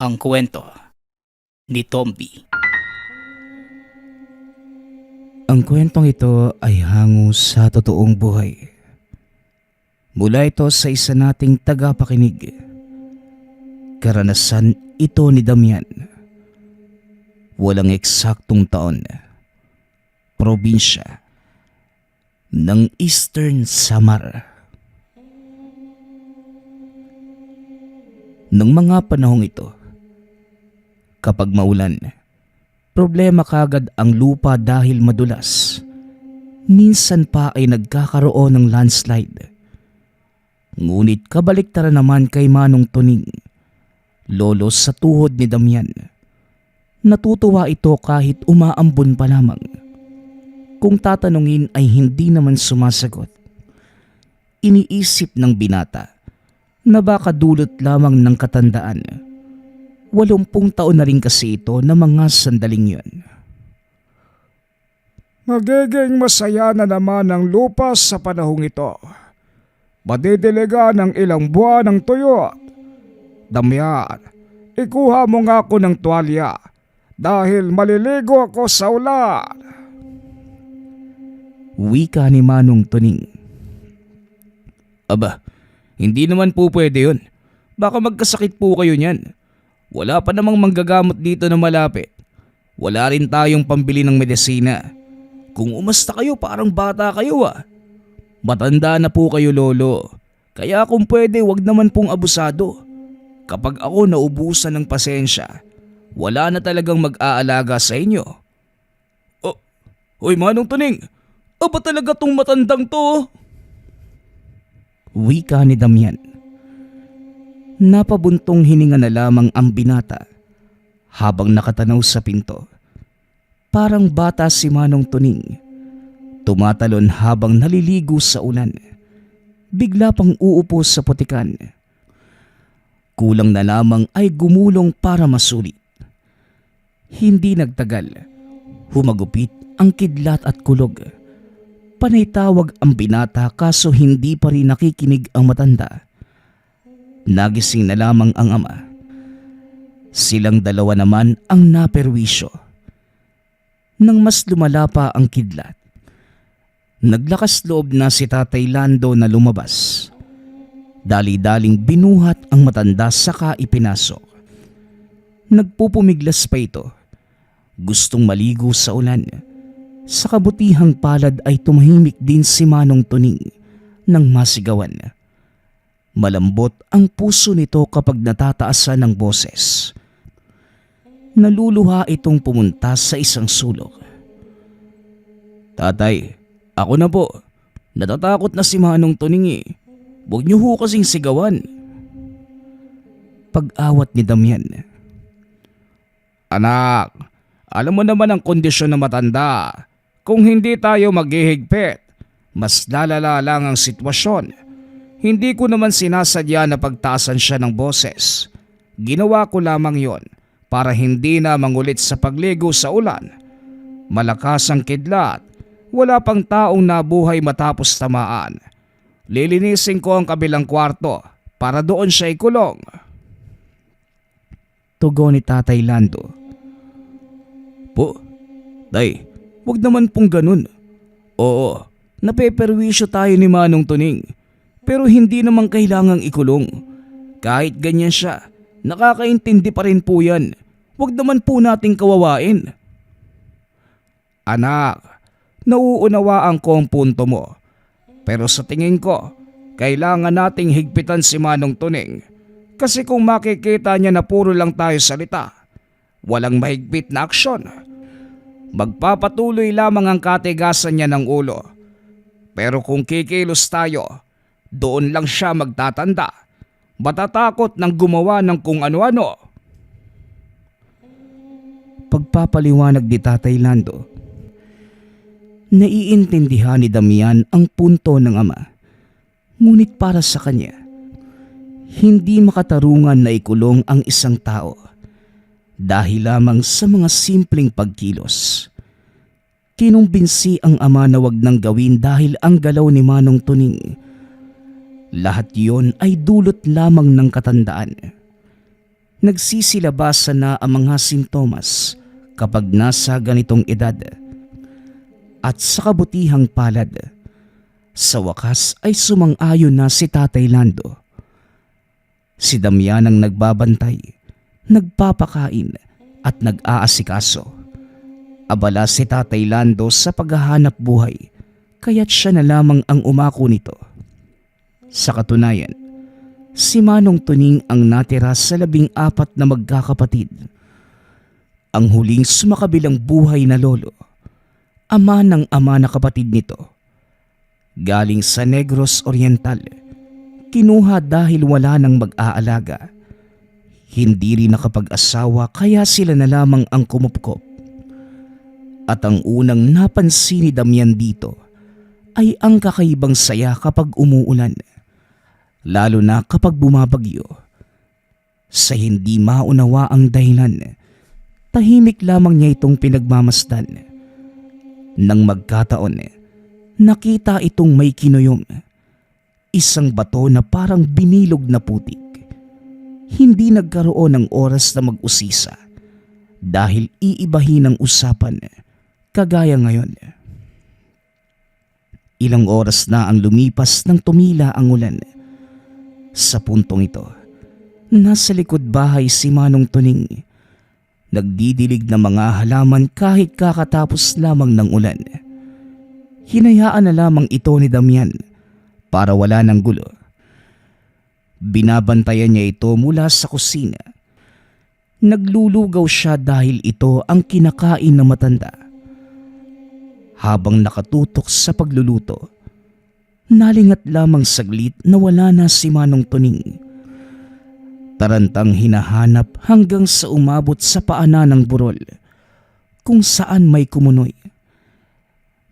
Ang kwento ni Tomby. Ang kwentong ito ay hango sa totoong buhay. Mula ito sa isa nating tagapakinig. Karanasan ito ni Damian. Walang eksaktong taon. Probinsya ng Eastern Samar. Nang mga panahong ito, kapag maulan, problema kagad ang lupa dahil madulas. Minsan pa ay nagkakaroon ng landslide. Ngunit kabaliktaran naman kay Manong Tuning, lolo sa tuhod ni Damian. Natutuwa ito kahit umaambon pa lamang. Kung tatanungin ay hindi naman sumasagot. Iniisip ng binata na baka dulot lamang ng katandaan. 80 taon na rin kasi ito na mga sandaling yun. Magiging masaya na naman ang lupa sa panahong ito. Madidiliga ng ilang buwan ng tuyo. Damian, ikuha mo nga ako ng tuwalya dahil maliligo ako sa ulan. Wika ni Manong Tuning. Aba, hindi naman po pwede yun. Baka magkasakit po kayo niyan. Wala pa namang manggagamot dito na malapit. Wala rin tayong pambili ng medisina. Kung umasta kayo parang bata kayo ah. Matanda na po kayo lolo. Kaya kung pwede wag naman pong abusado. Kapag ako naubusan ng pasensya, wala na talagang mag-aalaga sa inyo. Oh, hoy Manong Tuning, aba talaga tong matandang to? Wika ni Damian. Napabuntong hininga na lamang ang binata habang nakatanaw sa pinto. Parang bata si Manong Tuning. Tumatalon habang naliligo sa ulan. Bigla pang uupo sa putikan. Kulang na lamang ay gumulong para masulit. Hindi nagtagal. Humagupit ang kidlat at kulog. Panay tawag ang binata kaso hindi pa rin nakikinig ang matanda. Nagising na lamang ang ama. Silang dalawa naman ang naperwisyo. Nang mas lumala pa ang kidlat, naglakas loob na si Tatay Lando na lumabas. Dali-daling binuhat ang matanda saka ipinasok. Nagpupumiglas pa ito. Gustong maligo sa ulan. Sa kabutihang palad ay tumahimik din si Manong Tuning nang masigawan. Malambot ang puso nito kapag natataasan ng boses. Naluluha itong pumunta sa isang sulok. Tatay, ako na po. Natatakot na si Manong Tuning eh. Huwag niyo ho kasing sigawan. Pag-awat ni Damian. Anak, alam mo naman ang kondisyon ng matanda. Kung hindi tayo maghihigpit, mas lalala lang ang sitwasyon. Hindi ko naman sinasadya na pagtaasan siya ng boses. Ginawa ko lamang yon para hindi na mangulit sa pagligo sa ulan. Malakas ang kidlat, wala pang taong nabuhay matapos tamaan. Lilinisin ko ang kabilang kwarto para doon siya ikulong. Tugon ni Tatay Lando. Po, tay, wag naman pong ganun. Oo, napeperwisyo tayo ni Manong Tuning. Pero hindi naman kailangang ikulong. Kahit ganyan siya, nakakaintindi pa rin po yan. Wag naman po nating kawawain. Anak, nauunawaan ko ang punto mo. Pero sa tingin ko, kailangan nating higpitan si Manong Tuning. Kasi kung makikita niya na puro lang tayo salita, walang mahigpit na aksyon. Magpapatuloy lamang ang katigasan niya ng ulo. Pero kung kikilos tayo, doon lang siya magtatanda. Matatakot ng gumawa ng kung ano-ano. Pagpapaliwanag ni Tatay Lando. Naiintindihan ni Damian ang punto ng ama. Ngunit para sa kanya, hindi makatarungan na ikulong ang isang tao dahil lamang sa mga simpleng pagkilos. Kinumbinsi ang ama na wag nang gawin dahil ang galaw ni Manong Tuning Lahat yon ay dulot lamang ng katandaan. Nagsisilabasan na ang mga sintomas kapag nasa ganitong edad. At sa kabutihang palad, sa wakas ay sumang-ayon na si Tatay Lando. Si Damian ang nagbabantay, nagpapakain at nag-aasikaso. Abala si Tatay Lando sa paghahanap buhay, kaya't siya na lamang ang umako nito. Sa katunayan, si Manong Tuning ang natira sa 14 na magkakapatid. Ang huling sumakabilang buhay na lolo, ama ng ama na kapatid nito. Galing sa Negros Oriental, kinuha dahil wala nang mag-aalaga. Hindi rin nakapag-asawa kaya sila na lamang ang kumupkop. At ang unang napansin ni Damian dito ay ang kakaibang saya kapag umuulan, lalo na kapag bumabagyo. Sa hindi maunawa ang dahilan, tahimik lamang niya itong pinagmamasdan. Nang magkataon, nakita itong may kinuyom, isang bato na parang binilog na putik. Hindi nagkaroon ng oras na mag-usisa dahil iibahin ang usapan kagaya ngayon. Ilang oras na ang lumipas nang tumila ang ulan. Sa puntong ito, nasa likod bahay si Manong Tuning. Nagdidilig ng mga halaman kahit kakatapos lamang ng ulan. Hinayaan na lamang ito ni Damian para wala ng gulo. Binabantayan niya ito mula sa kusina. Naglulugaw siya dahil ito ang kinakain ng matanda. Habang nakatutok sa pagluluto, nalingat lamang saglit na wala na si Manong Tuning. Tarantang hinahanap hanggang sa umabot sa paanan ng burol, kung saan may kumunoy.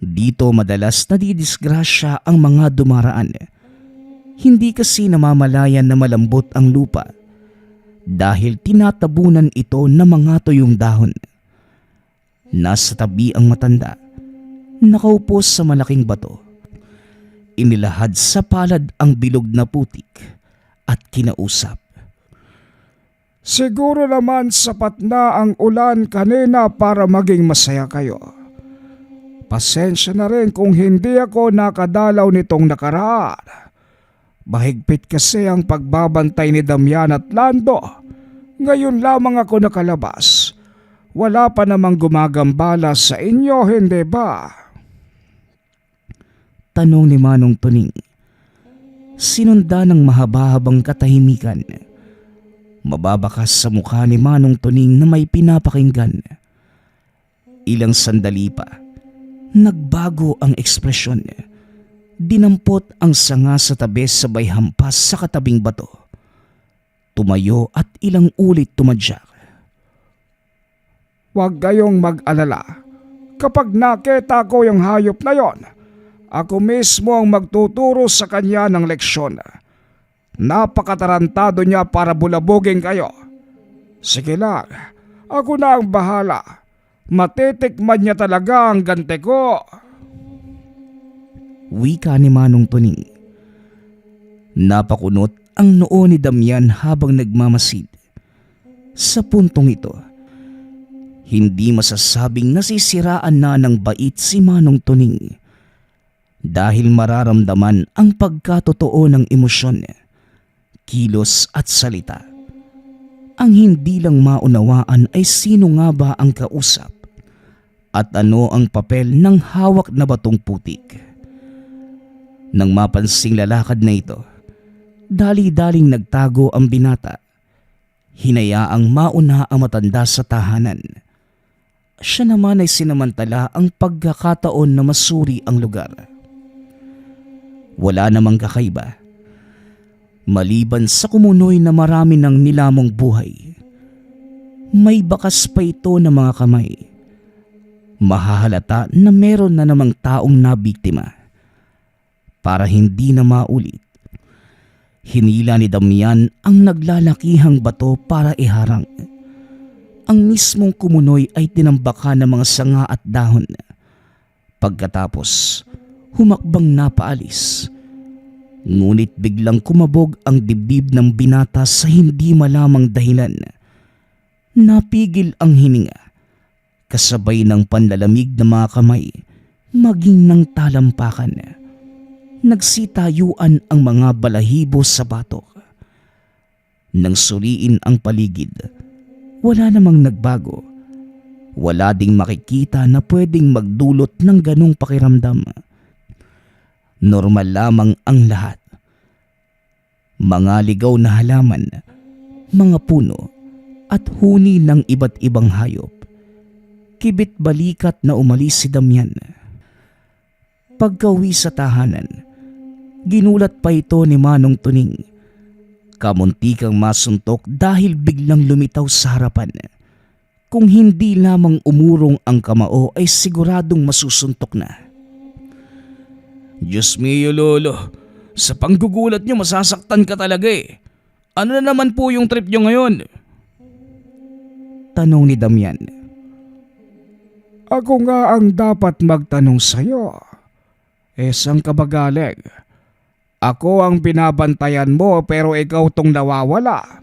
Dito madalas nadidisgrasya ang mga dumaraan. Hindi kasi namamalayan na malambot ang lupa dahil tinatabunan ito ng mga tuyong dahon. Nasa tabi ang matanda, nakaupo sa malaking bato. Inilahad sa palad ang bilog na putik at kinausap. Siguro naman sapat na ang ulan kanina para maging masaya kayo. Pasensya na rin kung hindi ako nakadalaw nitong nakaraan. Mahigpit kasi ang pagbabantay ni Damian at Lando. Ngayon lamang ako nakalabas. Wala pa namang gumagambala sa inyo, hindi ba? Tanong ni Manong Tuning. Sinunda ng mahaba-habang katahimikan. Mababakas sa mukha ni Manong Tuning na may pinapakinggan. Ilang sandali pa, nagbago ang ekspresyon. Dinampot ang sanga sa tabi sabay hampas sa katabing bato. Tumayo at ilang ulit tumadyak. Huwag kayong mag-alala. Kapag nakita ko yung hayop na yon, ako mismo ang magtuturo sa kanya ng leksyon. Napakatarantado niya para bulabugin kayo. Sige lang, ako na ang bahala. Matitikman niya talaga ang ganti ko. Wika ni Manong Tuning. Napakunot ang noo ni Damian habang nagmamasid. Sa puntong ito, hindi masasabing nasisiraan na ng bait si Manong Tuning dahil mararamdaman ang pagkatotoo ng emosyon, kilos at salita. Ang hindi lang maunawaan ay sino nga ba ang kausap at ano ang papel ng hawak na batong putik. Nang mapansing lalakad na ito, dali-daling nagtago ang binata. Hinayaang mauna ang matanda sa tahanan. Siya naman ay sinamantala ang pagkakataon na masuri ang lugar. Wala namang kakaiba. Maliban sa kumunoy na marami ng nilamong buhay, may bakas pa ito ng mga kamay. Mahahalata na meron na namang taong nabiktima. Para hindi na maulit, hinila ni Damian ang naglalakihang bato para iharang. Ang mismong kumunoy ay tinambakan ng mga sanga at dahon. Pagkatapos, humakbang na paalis. Ngunit biglang kumabog ang dibdib ng binata sa hindi malamang dahilan. Napigil ang hininga, kasabay ng panlalamig na mga kamay maging ng talampakan. Nagsitayuan ang mga balahibo sa batok. Nang suriin ang paligid, wala namang nagbago. Wala ding makikita na pwedeng magdulot ng ganong pakiramdam. Normal lamang ang lahat. Mga ligaw na halaman, mga puno at huni ng iba't ibang hayop. Kibit balikat na umalis si Damian. Pagkauwi sa tahanan, ginulat pa ito ni Manong Tuning. Kamuntikang masuntok dahil biglang lumitaw sa harapan. Kung hindi lamang umurong ang kamao ay siguradong masusuntok na. Diyos mio, Lolo. Sa panggugulat niyo masasaktan ka talaga eh. Ano na naman po yung trip niyo ngayon? Tanong ni Damian. Ako nga ang dapat magtanong sa'yo. Saan ka ba galing? Ako ang binabantayan mo pero ikaw tong nawawala.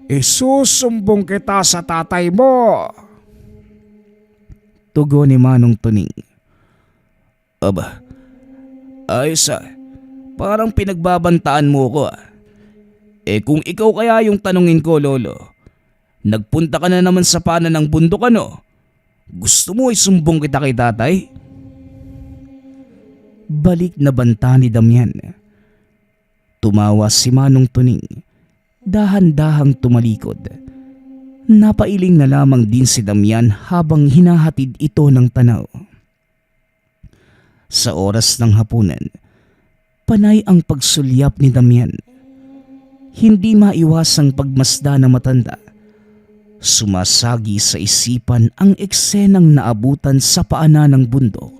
Isusumbong kita sa tatay mo. Tugon ni Manong Tuning. Aba, ayos ah. Parang pinagbabantaan mo ko ah. Kung ikaw kaya yung tanungin ko, Lolo, nagpunta ka na naman sa paanan ng bundok ano? Gusto mo isumbong kita kay tatay? Balik na banta ni Damian. Tumawa si Manong Tuning. Dahan-dahang tumalikod. Napailing na lamang din si Damian habang hinahatid ito ng tanaw. Sa oras ng hapunan, panay ang pagsulyap ni Damian. Hindi maiwasang pagmasda ng matanda. Sumasagi sa isipan ang eksenang naabutan sa paanan ng bundok.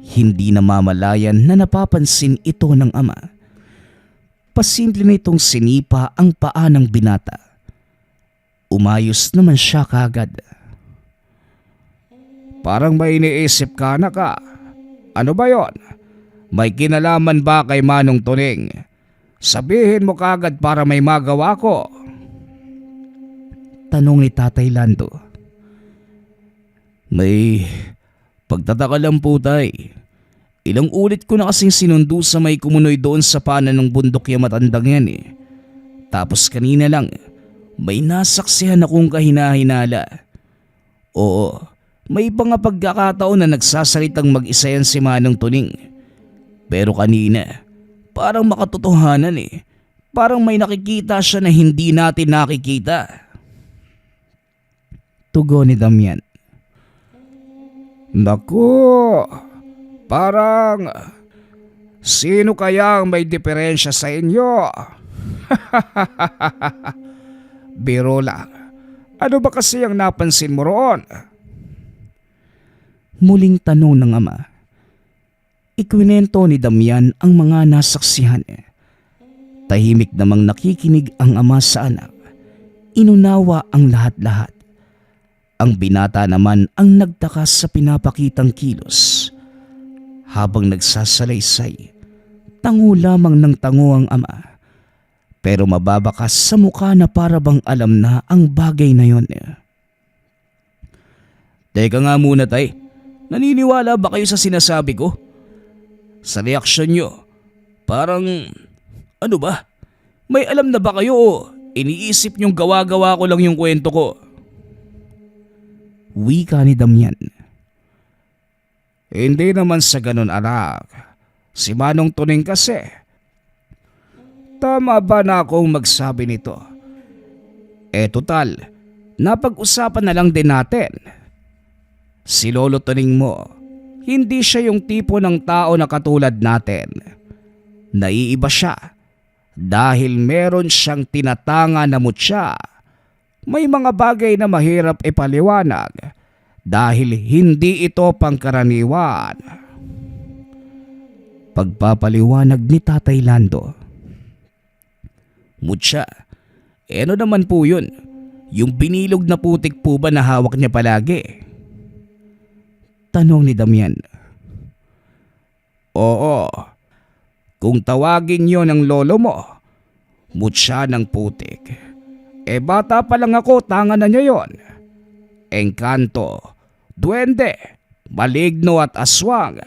Hindi namamalayan na napapansin ito ng ama. Pasimple nitong sinipa ang paa ng binata. Umayos naman siya kaagad. Parang may iniisip ka na ka. Ano ba yon? May kinalaman ba kay Manong Tuning? Sabihin mo kagad para may magawa ko. Tanong ni Tatay Lando. May pagtataka lang po tay. Ilang ulit ko na kasing sinundo sa may kumunoy doon sa paanan ng bundok yung matandang yan eh. Tapos kanina lang, may nasaksihan akong kahinahinala. Oo, may iba nga pagkakataon na nagsasalitang mag-isa yan si Manong Tuning. Pero kanina, parang makatotohanan eh. Parang may nakikita siya na hindi natin nakikita. Tugon ni Damian. Naku, parang sino kaya ang may diferensya sa inyo? Biro lang. Ano ba kasi ang napansin mo roon? Muling tanong ng ama. Ikwinento ni Damian ang mga nasaksihan. Tahimik namang nakikinig ang ama sa anak. Inunawa ang lahat-lahat. Ang binata naman ang nagtaka sa pinapakitang kilos. Habang nagsasalaysay, tango lamang ng tango ang ama. Pero mababakas sa mukha na para bang alam na ang bagay na yon. Teka nga muna tay, naniniwala ba kayo sa sinasabi ko? Sa reaksyon nyo, parang ano ba? May alam na ba kayo o iniisip nyong gawa-gawa ko lang yung kwento ko? Wika ni Damian. Hindi naman sa ganun anak. Si Manong Tuning kasi. Tama ba na akong magsabi nito? Total, napag-usapan na lang din natin. Si Lolo Tuning mo, hindi siya yung tipo ng tao na katulad natin. Naiiba siya dahil meron siyang tinatanga na mutya. May mga bagay na mahirap ipaliwanag dahil hindi ito pangkaraniwan. Pagpapaliwanag ni Tatay Lando. Mutya, ano naman po yun? Yung binilog na putik po ba na hawak niya palagi? Tanong ni Damian. Oo, kung tawagin yon ng lolo mo, mutya ng putik. Bata pa lang ako, tanga na niya yon. Engkanto, duwende, maligno at aswang,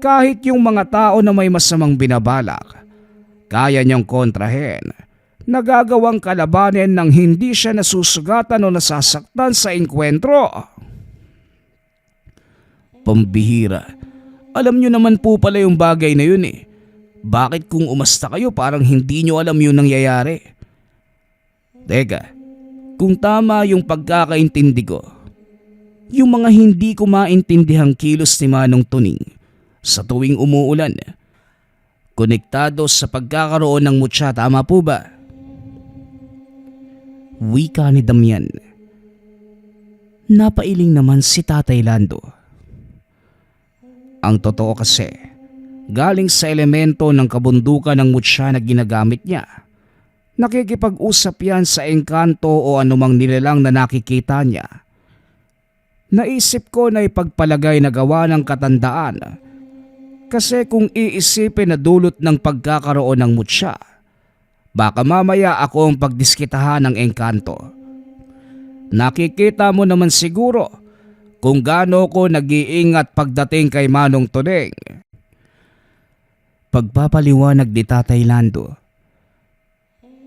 kahit yung mga tao na may masamang binabalak, kaya niyang kontrahen. Nagagawang kalabanin nang hindi siya nasusugatan o nasasaktan sa engkwentro. Pambihira. Alam nyo naman po pala yung bagay na yun eh. Bakit kung umasta kayo parang hindi nyo alam yung nangyayari? Teka, kung tama yung pagkakaintindi ko, yung mga hindi ko maintindihang kilos ni Manong Tuning sa tuwing umuulan, konektado sa pagkakaroon ng mutya, tama po ba? Wika ni Damian. Napailing naman si Tatay Lando. Ang totoo kasi, galing sa elemento ng kabundukan ng mutya na ginagamit niya. Nakikipag-usap yan sa engkanto o anumang nilalang na nakikita niya. Naisip ko na ipagpalagay na gawa ng katandaan. Kasi kung iisipin na dulot ng pagkakaroon ng mutya, baka mamaya ako ang pagdiskitahan ng engkanto. Nakikita mo naman siguro kung gaano ko nag-iingat pagdating kay Manong Tuning. Pagpapaliwanag ni Tatay Lando.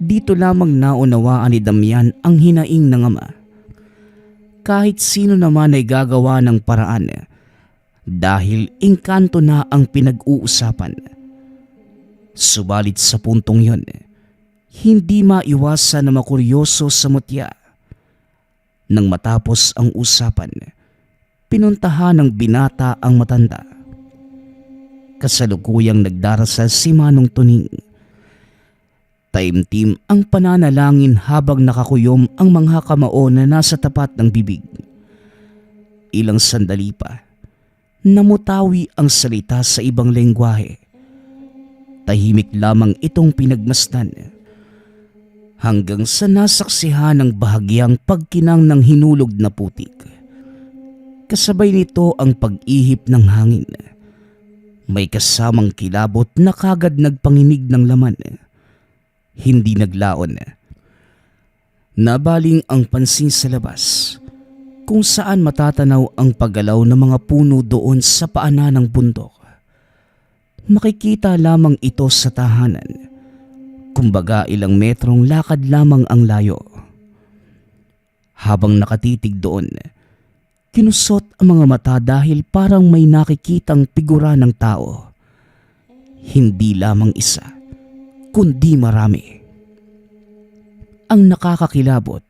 Dito lamang naunawaan ni Damian ang hinaing ng ama. Kahit sino naman ay gagawa ng paraan dahil engkanto na ang pinag-uusapan. Subalit sa puntong yon, hindi maiwasan na makuryoso sa mutya. Nang matapos ang usapan, pinuntahan ng binata ang matanda. Kasalukuyang nagdarasal si Manong Tuning. Taimtim ang pananalangin habang nakakuyom ang mga kamao na nasa tapat ng bibig. Ilang sandali pa, namutawi ang salita sa ibang lengguwahe. Tahimik lamang itong pinagmasdan hanggang sa nasaksihan ng bahagyang pagkinang ng hinulog na putik. Kasabay nito ang pag-ihip ng hangin. May kasamang kilabot na kagad nagpanginig ng laman. Hindi naglaon. Nabaling ang pansin sa labas kung saan matatanaw ang paggalaw ng mga puno doon sa paanan ng bundok. Makikita lamang ito sa tahanan. Kumbaga ilang metrong lakad lamang ang layo. Habang nakatitig doon, kinusot ang mga mata dahil parang may nakikitang figura ng tao. Hindi lamang isa, kundi marami. Ang nakakakilabot,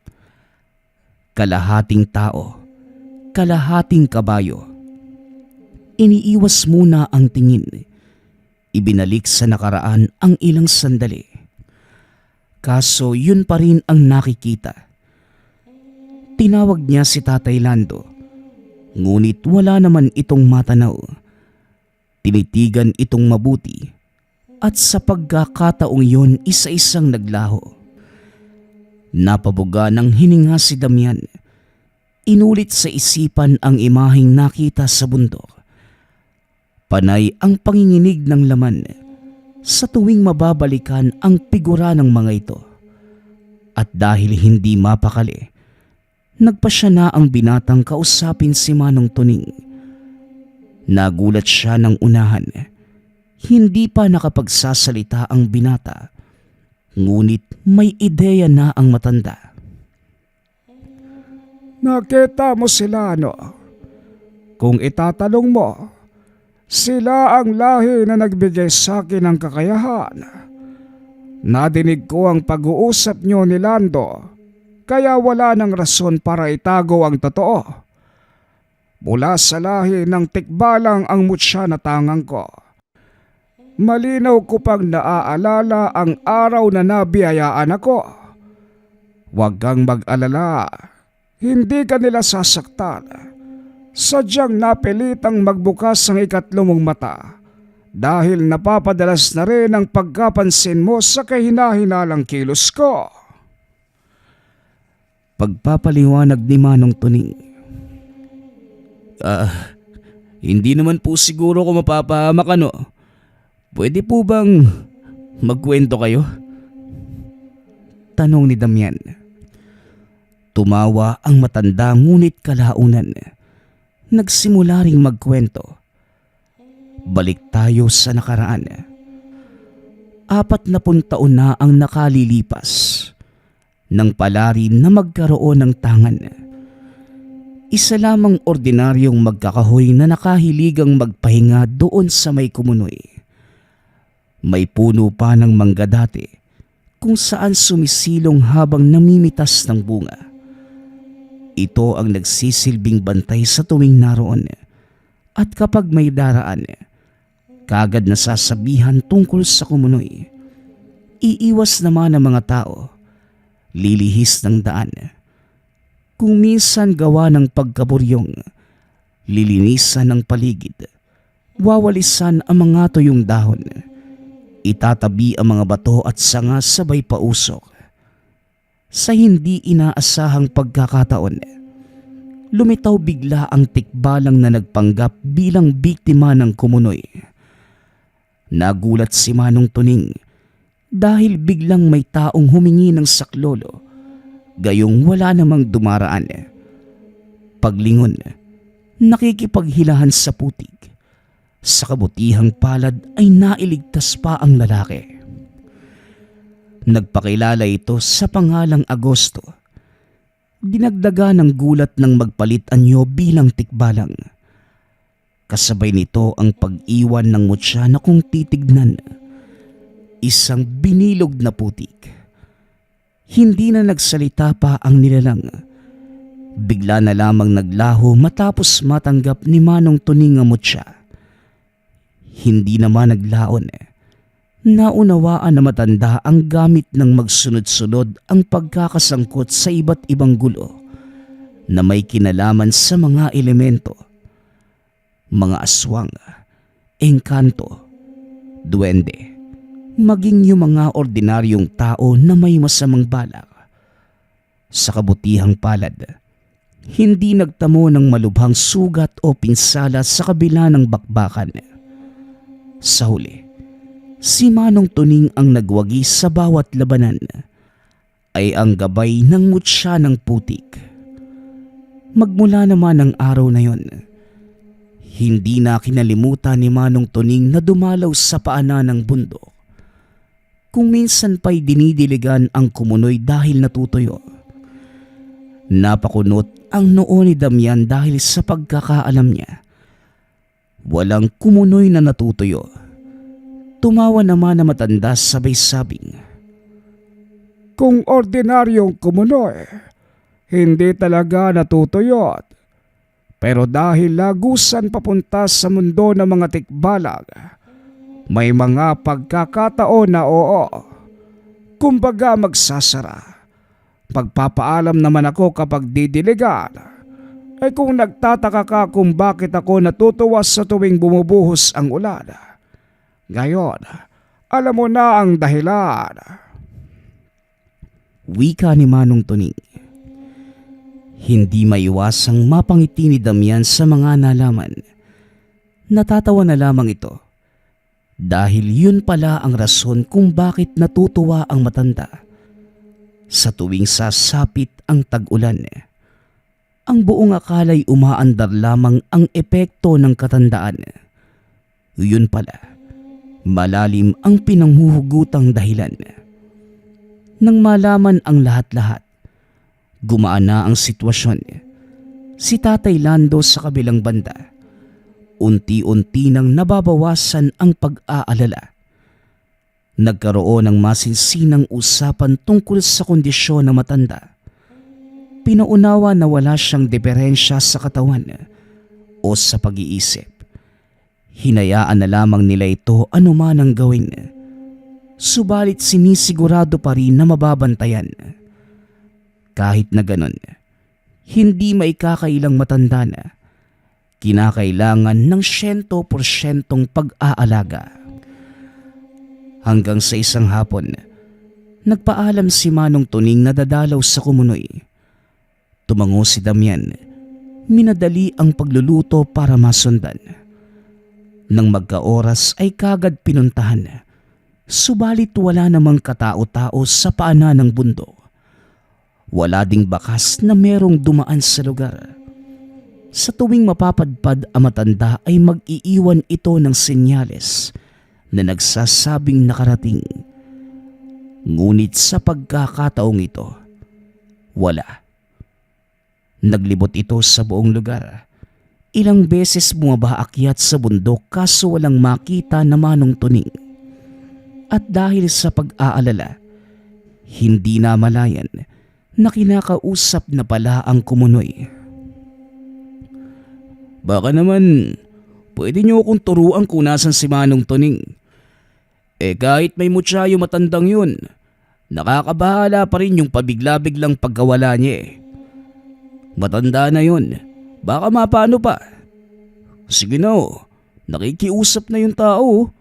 kalahating tao, kalahating kabayo. Iniiwas muna ang tingin. Ibinalik sa nakaraan ang ilang sandali. Kaso yun pa rin ang nakikita. Tinawag niya si Tatay Lando, ngunit wala naman itong matanaw. Tinitigan itong mabuti at sa pagkakataong yun isa-isang naglaho. Napabuga ng hininga si Damian. Inulit sa isipan ang imaheng nakita sa bundok. Panay ang panginginig ng laman sa tuwing mababalikan ang figura ng mga ito. At dahil hindi mapakali, nagpasya na ang binatang kausapin si Manong Tuning. Nagulat siya ng unahan. Hindi pa nakapagsasalita ang binata, ngunit may ideya na ang matanda. Nakita mo sila, no? Kung itatanong mo, sila ang lahi na nagbigay sa akin ng kakayahan. Nadinig ko ang pag-uusap niyo ni Lando, kaya wala nang rason para itago ang totoo. Mula sa lahi ng tikbalang ang mutya na tangang ko. Malinaw ko pang naaalala ang araw na nabiyayaan ako. Huwag kang mag-alala, hindi ka nila sasaktan. Sadyang napilitang magbukas ang ikatlong mong mata dahil napapadalas na rin ang pagkapansin mo sa kahinahinalang kilos ko. Pagpapaliwanag ni Manong Tuning. Hindi naman po siguro ko mapapahamak ano. Pwede po bang magkwento kayo? Tanong ni Damian. Tumawa ang matanda ngunit kalaunan nagsimula ring magkwento. Balik tayo sa nakaraan. 40 taon na ang nakalilipas nang pala rin na magkaroon ng tangan. Isa lamang ordinaryong magkakahoy na nakahiligang magpahinga doon sa may kumunoy. May puno pa ng mangga dati kung saan sumisilong habang namimitas ng bunga. Ito ang nagsisilbing bantay sa tuwing naroon at kapag may daraan, kagad nasasabihan tungkol sa kumunoy. Iiwas naman ang mga tao, lilihis ng daan. Kung minsan gawa ng pagkaburyong, lilinisan ng paligid, wawalisan ang mga tuyong dahon, itatabi ang mga bato at sanga sabay pausok. Sa hindi inaasahang pagkakataon, lumitaw bigla ang tikbalang na nagpanggap bilang biktima ng kumunoy. Nagulat si Manong Tuning dahil biglang may taong humingi ng saklolo, gayong wala namang dumaraan. Paglingon, nakikipaghilahan sa putik. Sa kabutihang palad ay nailigtas pa ang lalaki. Nagpakilala ito sa pangalang Agosto. Dinagdaga ng gulat ng magpalit anyo bilang tikbalang. Kasabay nito ang pag-iwan ng mutya na kung titignan, isang binilog na putik. Hindi na nagsalita pa ang nilalang. Bigla na lamang naglaho matapos matanggap ni Manong Tuning ang mutya. Hindi naman naglaon. Naunawaan na matanda ang gamit ng magsunod-sunod ang pagkakasangkot sa iba't ibang gulo na may kinalaman sa mga elemento. Mga aswang, engkanto, duwende, maging yung mga ordinaryong tao na may masamang balak. Sa kabutihang palad, hindi nagtamo ng malubhang sugat o pinsala sa kabila ng bakbakan. Sa huli, si Manong Tuning ang nagwagi sa bawat labanan ay ang gabay ng mutya ng putik. Magmula naman ang araw na yon, hindi na kinalimutan ni Manong Tuning na dumalaw sa paanan ng bundok. Kung minsan pa'y dinidiligan ang kumunoy dahil natutuyo. Napakunot ang noo ni Damian dahil sa pagkakaalam niya. Walang kumunoy na natutuyo. Tumawa naman na matanda sabay sabing, Kung ordinaryong kumunoy, hindi talaga natutuyot. Pero dahil lagusan papunta sa mundo ng mga tikbalang, may mga pagkakataon na oo. Kumbaga magsasara. Pagpapaalam naman ako kapag didiligan. Ay kung nagtataka ka kung bakit ako natutuwa sa tuwing bumubuhos ang ulan, ngayon, alam mo na ang dahilan. wika ni Manong Tuning. Hindi maiwasang mapangiti ni Damian sa mga nalaman. Natatawa na lamang ito dahil yun pala ang rason kung bakit natutuwa ang matanda. Sa tuwing sasapit ang tag-ulan, ang buong akala'y umaandar lamang ang epekto ng katandaan. Yun pala, malalim ang pinanghuhugutang dahilan. Nang malaman ang lahat-lahat, gumaan na ang sitwasyon. Si Tatay Lando sa kabilang banda, unti-unti nang nababawasan ang pag-aalala. Nagkaroon ng masinsinang usapan tungkol sa kondisyon ng matanda. Pinaunawa na wala siyang diferensya sa katawan o sa pag-iisip. Hinayaan na lamang nila ito anuman ang gawin. Subalit sinisigurado pa rin na mababantayan. Kahit na ganon, hindi maikakailang matanda na. Kinakailangan ng 100% pag-aalaga. Hanggang sa isang hapon, nagpaalam si Manong Tuning na dadalaw sa kumunoy. Tumango si Damian. Minadali ang pagluluto para masundan. Nang magkaoras ay kagad pinuntahan. Subalit wala namang katao-tao sa paanan ng bundok. Wala ding bakas na merong dumaan sa lugar. Sa tuwing mapapadpad ang matanda ay mag-iiwan ito ng senyales na nagsasabing nakarating. Ngunit sa pagkakataong ito, wala. Naglibot ito sa buong lugar. Ilang beses bumaba akyat sa bundok kaso walang makita na Manong Tuning. At dahil sa pag-aalala, hindi namalayan na kinakausap na pala ang kumunoy. Baka naman, pwede niyo akong turuan kung nasan si Manong Tuning. Kahit may mutya yung matandang yun, nakakabahala pa rin yung pabigla-biglang pagkawala niya. Matanda na yun, baka mapano pa. Sige na nakikiusap na yung tao.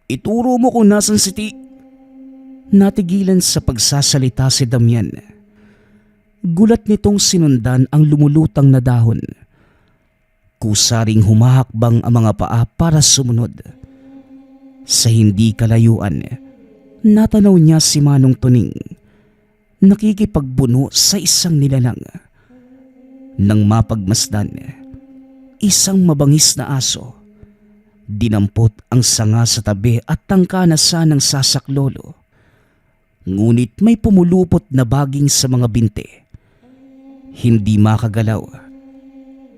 Ituro mo kung nasan si Natigilan sa pagsasalita si Damian. Gulat nitong sinundan ang lumulutang na dahon. Kusaring humahakbang ang mga paa para sumunod. Sa hindi kalayuan, natanaw niya si Manong Tuning. Nakikipagbuno sa isang nilalang. Nang mapagmasdan, isang mabangis na aso. Dinampot ang sanga sa tabi at tangka na sanang sasaklolo. Ngunit may pumulupot na baging sa mga binti. Hindi makagalaw.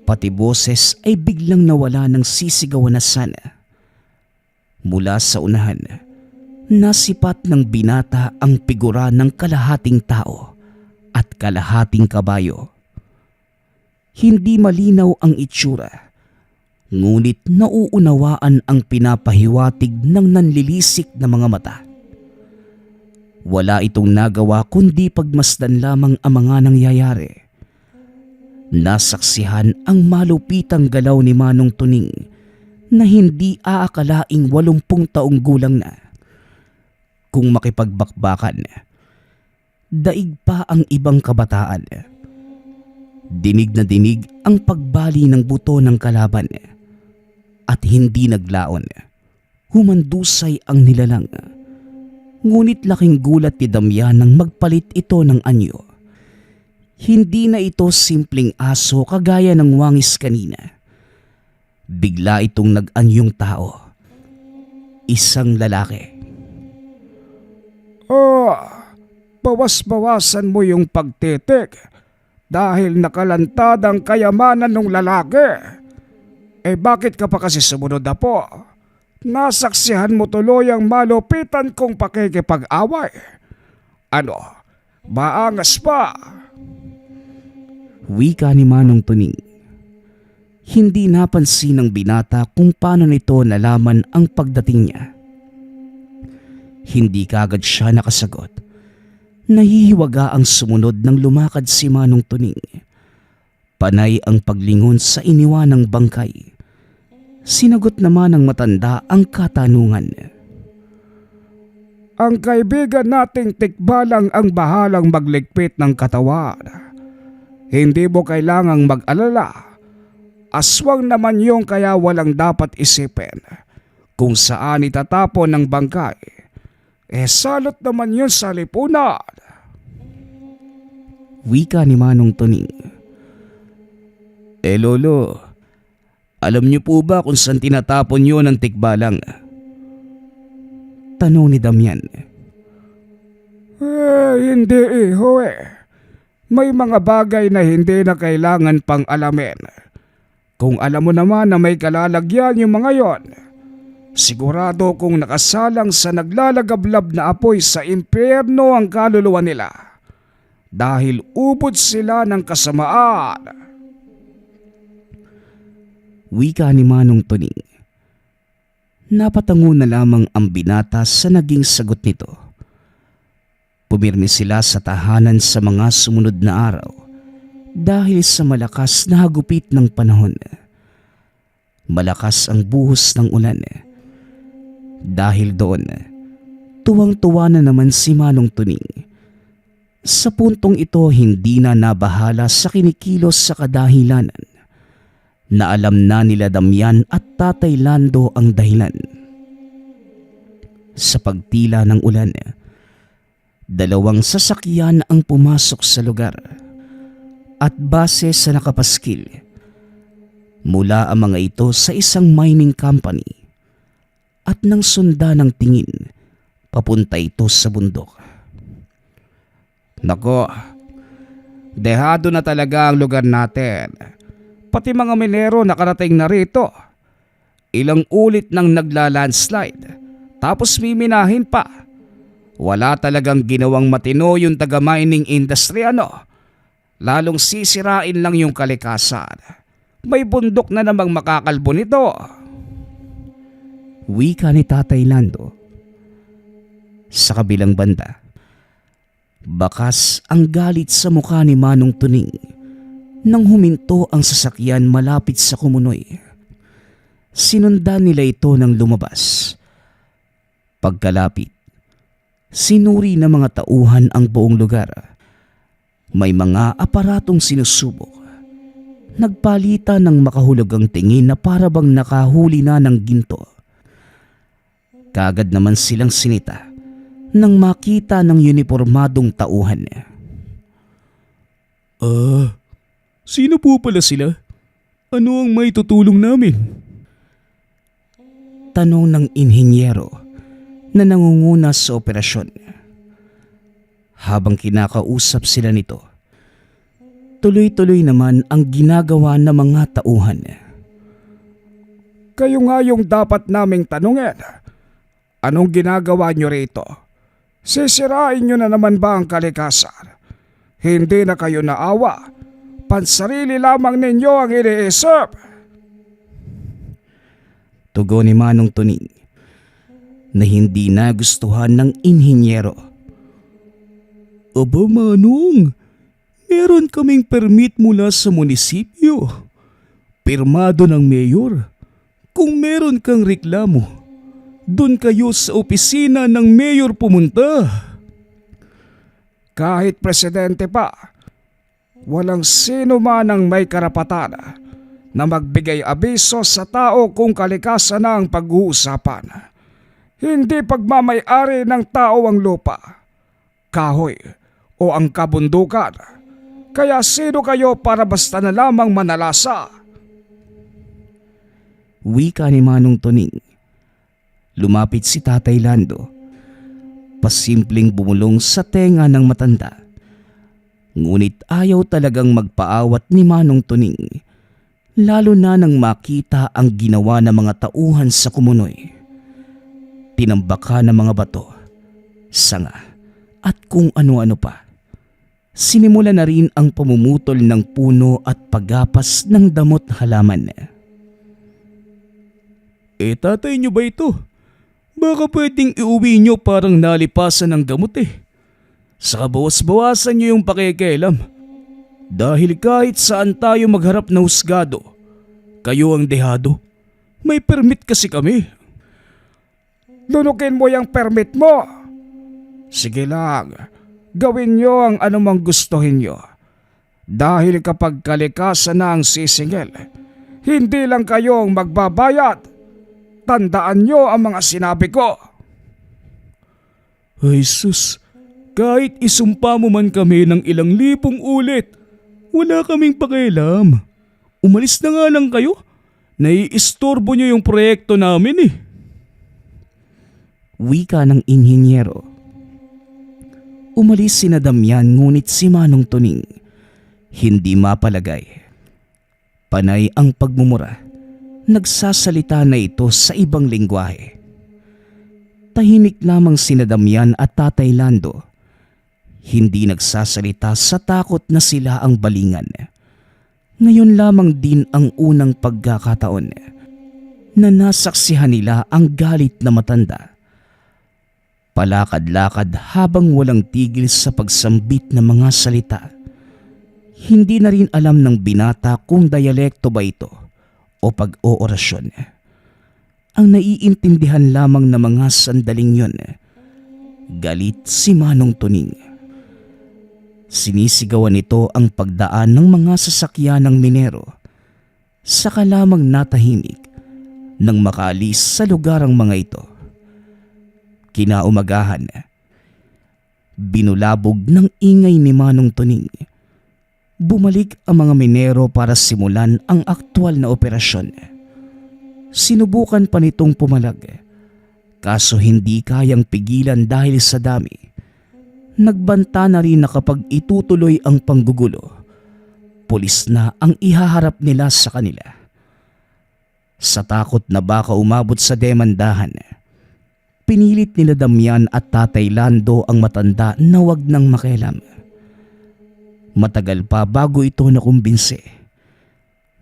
Pati boses ay biglang nawala ng sisigawan na sana. Mula sa unahan, nasipat ng binata ang figura ng kalahating tao at kalahating kabayo. Hindi malinaw ang itsura, ngunit nauunawaan ang pinapahiwatig ng nanlilisik na mga mata. Wala itong nagawa kundi pagmasdan lamang ang mga nangyayari. Nasaksihan ang malupitang galaw ni Manong Tuning na hindi aakalaing 80 taong gulang na. Kung makipagbakbakan, daig pa ang ibang kabataan. Dinig na dinig ang pagbali ng buto ng kalaban at hindi naglaon. Humandusay ang nilalang. Ngunit laking gulat ni Damian nang magpalit ito ng anyo. Hindi na ito simpleng aso kagaya ng wangis kanina. Bigla itong nag-anyong tao. Isang lalaki. Bawas-bawasan mo yung pagtitik dahil nakalantad ang kayamanan ng lalaki. Bakit ka pa kasi sumunod na po? Nasaksihan mo tuloy ang malupitan kong pakikipag-away. Ano, maangas pa? Wika ni Manong Tuning. Hindi napansin ng binata kung paano nito nalaman ang pagdating niya. Hindi kagad siya nakasagot. Nahihiwaga ang sumunod nang lumakad si Manong Tuning. Panay ang paglingon sa iniwanang bangkay. Sinagot naman ng matanda ang katanungan. Ang kaibigan nating tikbalang ang bahalang magligpit ng katawan. Hindi mo kailangang mag-alala. Aswang naman yung kaya walang dapat isipin. Kung saan itatapon ng bangkay, salot naman yun sa lipunan. Wika ni Manong Tuning. Lolo, alam niyo po ba kung saan tinatapon yun ang tikbalang? Tanong ni Damian. Hindi iho May mga bagay na hindi na kailangan pang alamin. Kung alam mo naman na may kalalagyan yung mga yon, sigurado kung nakasalang sa naglalagablab na apoy sa impyerno ang kaluluwa nila. Dahil ubod sila ng kasamaan. Wika ni Manong Tuning. Napatango na lamang ang binata sa naging sagot nito. Pumirmi sila sa tahanan sa mga sumunod na araw dahil sa malakas na hagupit ng panahon. Malakas ang buhos ng ulan. Dahil doon, tuwang-tuwa na naman si Manong Tuning. Sa puntong ito hindi na nabahala sa kinikilos sa kadahilanan na alam na nila Damian at Tatay Lando ang dahilan. Sa pagtila ng ulan, Dalawang sasakyan ang pumasok sa lugar at base sa nakapaskil, mula ang mga ito sa isang mining company at nang sunda ng tingin, papunta ito sa bundok. Nako, dehado na talaga ang lugar natin. Pati mga minero nakarating na rito. Ilang ulit nang nagla-landslide, tapos miminahin pa. Wala talagang ginawang matino yung taga-mining industry Lalong sisirain lang yung kalikasan. May bundok na namang makakalbo nito. Wika ni Tatay Lando. Sa kabilang banda, bakas ang galit sa mukha ni Manong Tuning nang huminto ang sasakyan malapit sa Kumunoy. Sinundan nila ito nang lumabas. Pagkalapit, sinuri ng mga tauhan ang buong lugar. May mga aparatong sinusubok. Nagpalita ng makahulog ang tingin na para bang nakahuli na ng ginto. Kagad naman silang sinita nang makita ng unipormadong tauhan. Sino po pala sila? Ano ang may tutulong namin? Tanong ng inhinyero na nangunguna sa operasyon. Habang kinakausap sila nito, tuloy-tuloy naman ang ginagawa ng mga tauhan. Kayo nga yung dapat naming tanungin. Anong ginagawa nyo rito? Sisirain nyo na naman ba ang kalikasan? Hindi na kayo naawa. Pansarili lamang ninyo ang iniisip. Tugon ni Manong Tuning na hindi nagustuhan ng inhinyero. Aba Manong, meron kaming permit mula sa munisipyo. Pirmado ng mayor. Kung meron kang reklamo, doon kayo sa opisina ng mayor pumunta. Kahit presidente pa, walang sino man ang may karapatan na magbigay abiso sa tao kung kalikasan na ang pag-uusapan. Hindi pagmamay-ari ng tao ang lupa, kahoy o ang kabundukan. Kaya sino kayo para basta na lamang manalasa? Wika ni Manong Tuning. Lumapit si Tatay Lando. Pasimpleng bumulong sa tenga ng matanda. Ngunit ayaw talagang magpaawat ni Manong Tuning, lalo na nang makita ang ginawa ng mga tauhan sa Kumunoy. Tinambaka ng mga bato, sanga at kung ano-ano pa. Sinimula na rin ang pamumutol ng puno at paggapas ng damot halaman. Tatay nyo ba ito? Baka pwedeng iuwi nyo parang nalipasan ng gamot Saka bawas-bawasan nyo yung pakikialam. Dahil kahit saan tayo magharap na husgado, kayo ang dehado. May permit kasi kami. Lunukin mo yung permit mo. Sige lang, gawin nyo ang anumang gustuhin nyo. Dahil kapag kalikasan na ang sisingil, hindi lang kayo ang magbabayad. Tandaan nyo ang mga sinabi ko. Ay sus, kahit isumpa mo man kami ng ilang lipong ulit, wala kaming pakialam. Umalis na nga lang kayo. Naiistorbo nyo yung proyekto namin Wika ng inhinyero. Umalis si Damian ngunit si Manong Tuning hindi mapalagay. Panay ang pagmumura. Nagsasalita na ito sa ibang lengguwahe. Tahimik lamang si Damian at Tatay Lando. Hindi nagsasalita sa takot na sila ang balingan. Ngayon lamang din ang unang pagkakataon na nasaksihan nila ang galit na matanda. Palakad-lakad habang walang tigil sa pagsambit ng mga salita. Hindi na rin alam ng binata kung dialekto ba ito o pag-oorasyon. Ang naiintindihan lamang ng mga sandaling yon, galit si Manong Tuning. Sinisigawan nito ang pagdaan ng mga sasakyan ng minero. Saka lamang natahimik nang makaalis sa lugar ang mga ito. Kinaumagahan, Binulabog ng ingay ni Manong Tuning. Bumalik ang mga minero para simulan ang aktwal na operasyon. Sinubukan pa nitong pumalag, kaso hindi kayang pigilan dahil sa dami. Nagbanta na rin na kapag itutuloy ang panggugulo, pulis na ang ihaharap nila sa kanila. Sa takot na baka umabot sa demandahan, pinilit nila Damian at Tatay Lando ang matanda na wag nang makialam. Matagal pa bago ito nakumbinse.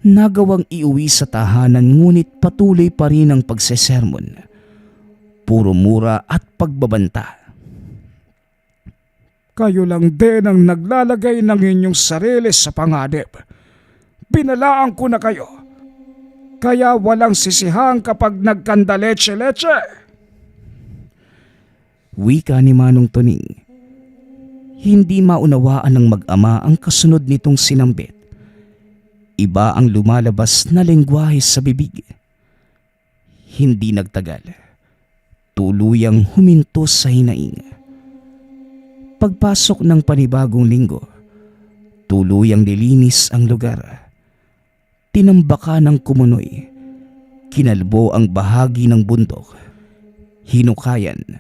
Nagawang iuwi sa tahanan ngunit patuloy pa rin ang pagsesermon. Puro mura at pagbabanta. Kayo lang din ang naglalagay ng inyong sarili sa panganib. Binalaan ko na kayo. Kaya walang sisihang kapag nagkanda leche-leche. Wika ni Manong Tuning. Hindi maunawaan ng mag-ama ang kasunod nitong sinambit. Iba ang lumalabas na lengguwahe sa bibig. Hindi nagtagal. Tuluyang huminto sa hinaing. Pagpasok ng panibagong linggo, tuluyang nilinis ang lugar. Tinambaka ng kumunoy. Kinalbo ang bahagi ng bundok. Hinukayan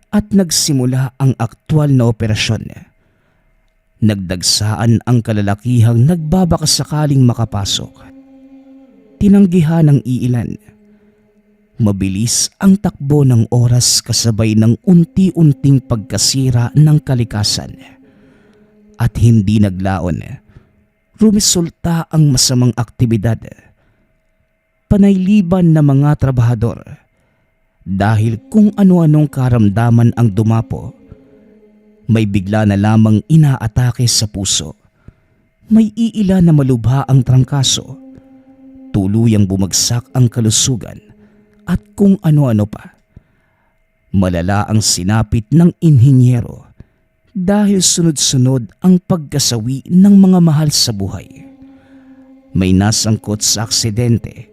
at nagsimula ang aktwal na operasyon. Nagdagsaan ang kalalakihang nagbabakasakaling makapasok. Tinanggihan ng iilan. Mabilis ang takbo ng oras kasabay ng unti-unting pagkasira ng kalikasan. At hindi naglaon, rumisulta ang masamang aktibidad. Panayliban na mga trabahador. Dahil kung ano-anong karamdaman ang dumapo, may bigla na lamang inaatake sa puso. May iila na malubha ang trangkaso. Tuluyang bumagsak ang kalusugan at kung ano-ano pa. Malala ang sinapit ng inhinyero dahil sunod-sunod ang pagkasawi ng mga mahal sa buhay. May nasangkot sa aksidente.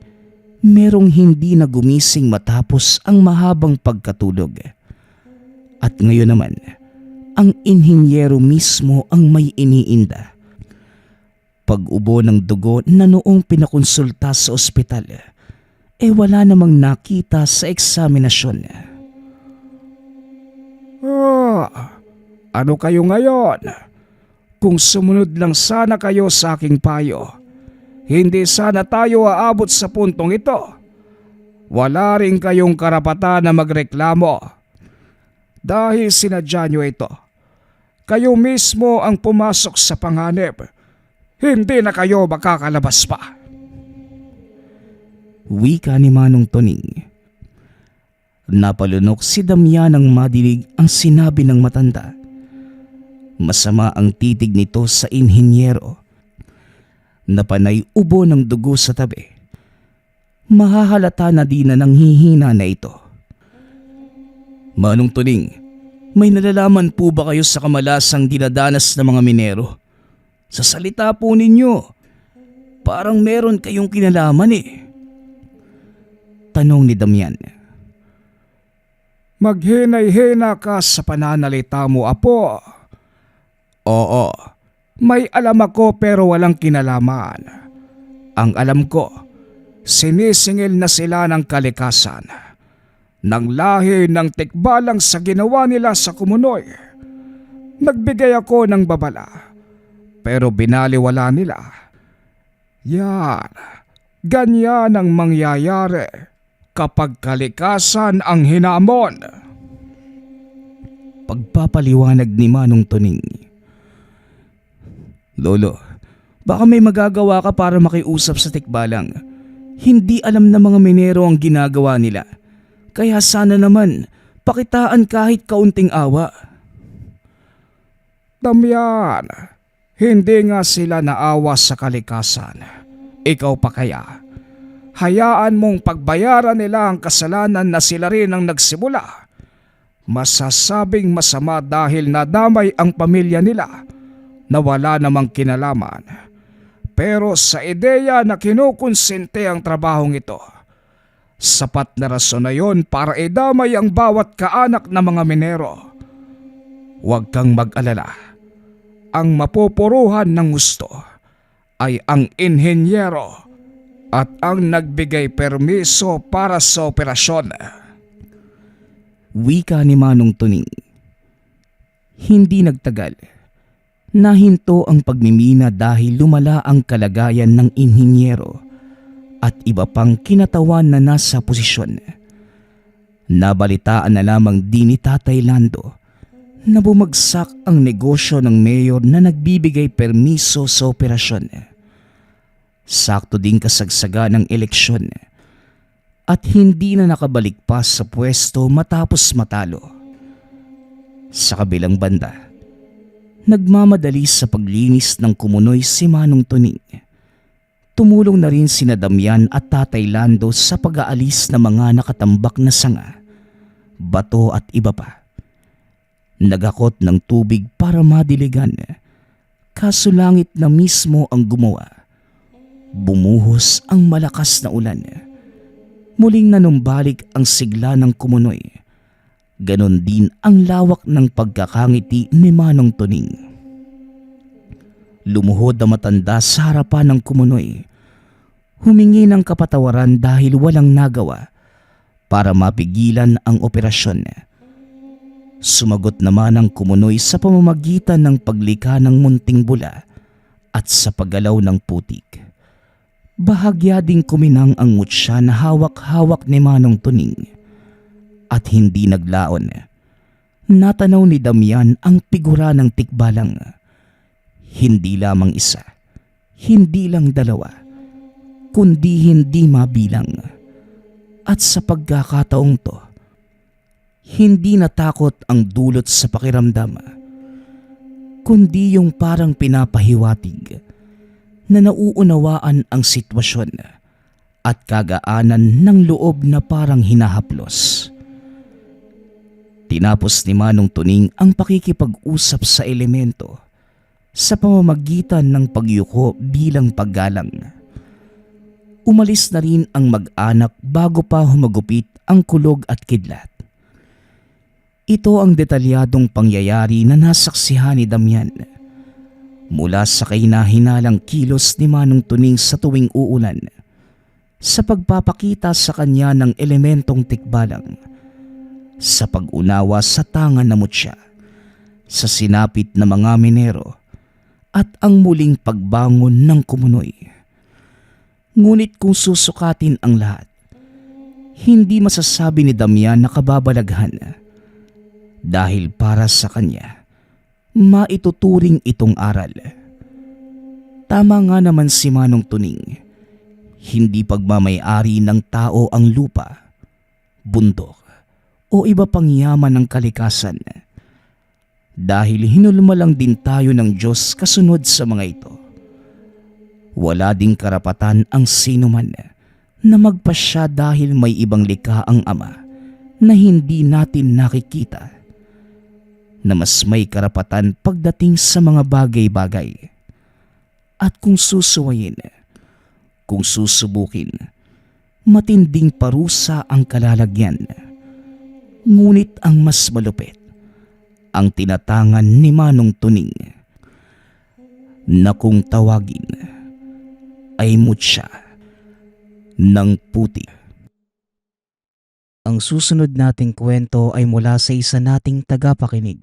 Merong hindi na gumising matapos ang mahabang pagkatulog. At ngayon naman, ang inhinyero mismo ang may iniinda. Pag-ubo ng dugo na noong pinakonsulta sa ospital, wala namang nakita sa eksaminasyon. Ano kayo ngayon? Kung sumunod lang sana kayo sa aking payo, hindi sana tayo aabot sa puntong ito. Wala rin kayong karapatan na magreklamo. Dahil sinadya nyo ito. Kayo mismo ang pumasok sa panganib. Hindi na kayo makakalabas pa. Wika ni Manong Tuning. Napalunok si Damian nang madinig ang sinabi ng matanda. Masama ang titig nito sa inhinyero. Napanay ubo ng dugo sa tabi. Mahahalata na di na nanghihina na ito. Manong Tuning, may nalalaman po ba kayo sa kamalasang dinadanas ng mga minero? Sa salita po ninyo, parang meron kayong kinalaman Tanong ni Damian. Maghinay-hina ka sa pananalita mo, Apo. Oo, may alam ako pero walang kinalaman. Ang alam ko, sinisingil na sila ng kalikasan. Nang lahi ng tikbalang sa ginawa nila sa Kumunoy. Nagbigay ako ng babala, pero binaliwala nila. Yan, ganyan ang mangyayari kapag kalikasan ang hinamon. Pagpapaliwanag ni Manong Tuning. Lolo, baka may magagawa ka para makiusap sa tikbalang. Hindi alam ng mga minero ang ginagawa nila. Kaya sana naman, pakitaan kahit kaunting awa. Damian, hindi nga sila naawa sa kalikasan. Ikaw pa kaya? Hayaan mong pagbayaran nila ang kasalanan na sila rin ang nagsimula. Masasabing masama dahil nadamay ang pamilya nila na wala namang kinalaman. Pero sa ideya na kinukonsente ang trabahong ito, sapat na rason na yon para idamay ang bawat kaanak ng mga minero. Huwag kang mag-alala. Ang mapupuruhan ng gusto ay ang inhenyero at ang nagbigay permiso para sa operasyon. Wika ni Manong Tuning. Hindi nagtagal. Nahinto ang pagmimina dahil lumala ang kalagayan ng inhinyero at iba pang kinatawan na nasa posisyon. Nabalitaan na lamang din ni Tatay Lando na bumagsak ang negosyo ng mayor na nagbibigay permiso sa operasyon. Sakto din kasagsaga ng eleksyon at hindi na nakabalik pa sa pwesto matapos matalo. Sa kabilang banda, nagmamadali sa paglinis ng kumunoy si Manong Tuning. Tumulong na rin sina Damian at Tatay Lando sa pag-aalis ng mga nakatambak na sanga, bato at iba pa. Nagakot ng tubig para madiligan, kaso langit na mismo ang gumawa. Bumuhos ang malakas na ulan. Muling nanumbalik ang sigla ng kumunoy. Ganon din ang lawak ng pagkakangiti ni Manong Tuning. Lumuhod na matanda sa harapan ng kumunoy. Humingi ng kapatawaran dahil walang nagawa para mapigilan ang operasyon. Sumagot naman ang kumunoy sa pamamagitan ng paglika ng munting bula at sa paggalaw ng putik. Bahagya ding kuminang ang mutya na hawak-hawak ni Manong Tuning. At hindi naglaon. Natanaw ni Damian ang figura ng tikbalang. Hindi lamang isa, hindi lang dalawa, kundi hindi mabilang. At sa pagkakataong to, hindi natakot ang dulot sa pakiramdam, kundi yung parang pinapahiwatig na nauunawaan ang sitwasyon at kagaanan ng loob na parang hinahaplos. Tinapos ni Manong Tuning ang pakikipag-usap sa elemento sa pamamagitan ng pagyuko bilang paggalang. Umalis na rin ang mag-anak bago pa humagupit ang kulog at kidlat. Ito ang detalyadong pangyayari na nasaksihan ni Damian mula sa kahina-hinalang kilos ni Manong Tuning sa tuwing uulan, sa pagpapakita sa kanya ng elementong tikbalang, sa pag-unawa sa tangan na mutya, sa sinapit na mga minero, at ang muling pagbangon ng kumunoy. Ngunit kung susukatin ang lahat, hindi masasabi ni Damian na kababalaghan dahil para sa kanya, maituturing itong aral. Tama nga naman si Manong Tuning, hindi pagmamay-ari ng tao ang lupa, bundok, o iba pang yaman ng kalikasan. Dahil hinulma lang din tayo ng Diyos kasunod sa mga ito. Wala ding karapatan ang sinuman na magpasya dahil may ibang likha ang Ama na hindi natin nakikita, na mas may karapatan pagdating sa mga bagay-bagay. At kung susuwayin, kung susubukin, matinding parusa ang kalalagyan. Ngunit ang mas malupit, ang tinatangan ni Manong Tuning, na kung tawagin ay mutya ng puti. Ang susunod nating kwento ay mula sa isa nating tagapakinig.